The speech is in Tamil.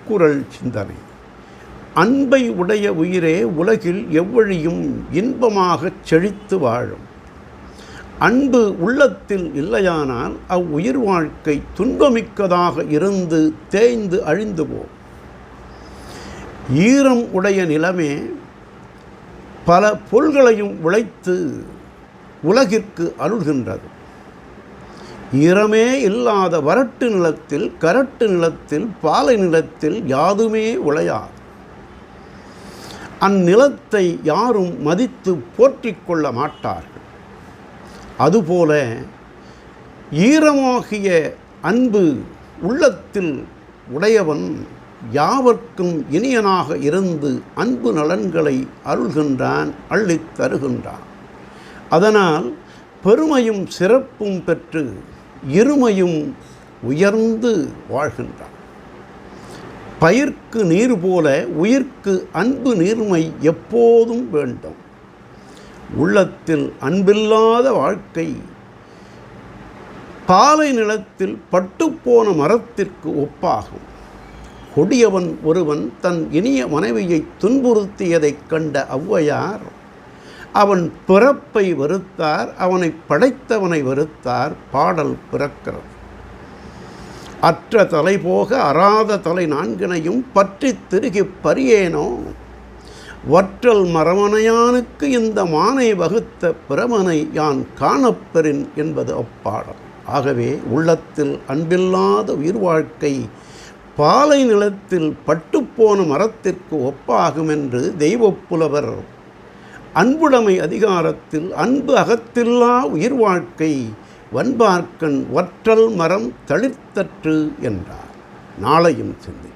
திருக்குறள் சிந்தனை. அன்பை உடைய உயிரே உலகில் எவ்வழியும் இன்பமாகச் செழித்து வாழும். அன்பு உள்ளத்தில் இல்லையானால் அவ்வுயிர் வாழ்க்கை துன்பமிக்கதாக இருந்து தேய்ந்து அழிந்து போம். ஈரம் உடைய நிலமே பல பொருள்களையும் விளைத்து உலகிற்கு அருள்கின்றது. ஈரமே இல்லாத வறட்டு நிலத்தில், கரட்டு நிலத்தில், பாலை நிலத்தில் யாதுமே விளையாது. அந்நிலத்தை யாரும் மதித்து போற்றிக் கொள்ள மாட்டார்கள். அதுபோல ஈரமாகிய அன்பு உள்ளத்தில் உடையவன் யாவர்க்கும் இனியனாக இருந்து அன்பு நலன்களை அருள்கின்றான், அள்ளித் தருகின்றான். அதனால் பெருமையும் சிறப்பும் பெற்று இருமையும் உயர்ந்து வாழ்கின்றான். பயிர்க்கு நீர் போல உயிர்க்கு அன்பு நீர்மை எப்போதும் வேண்டும். உள்ளத்தில் அன்பில்லாத வாழ்க்கை பாலை நிலத்தில் பட்டுப்போன மரத்திற்கு ஒப்பாகும். கொடியவன் ஒருவன் தன் இனிய மனைவியை துன்புறுத்தியதைக் கண்ட ஔவையார் அவன் பிறப்பை வெறுத்தார், அவனை படைத்தவனை வெறுத்தார். பாடல் பிறக்கிறது. அற்ற தலை போக அறாத தலை நான்கினையும் பற்றி திருகிப் பரியேனோ வற்றல் மரமனையானுக்கு இந்த மானை வகுத்த பிரமனை யான் காணப்பெறின் என்பது அப்பாடல். ஆகவே உள்ளத்தில் அன்பில்லாத உயிர் வாழ்க்கை பாலை நிலத்தில் பட்டுப்போன மரத்திற்கு ஒப்பாகும் என்று தெய்வப்புலவர் அன்புடைமை அதிகாரத்தில் அன்பு அகத்தில்லா உயிர் வாழ்க்கை வன்பார்க்கண் வற்றல் மரம் தளிர்த்தற்று என்றார். நாளையும் சிந்தி.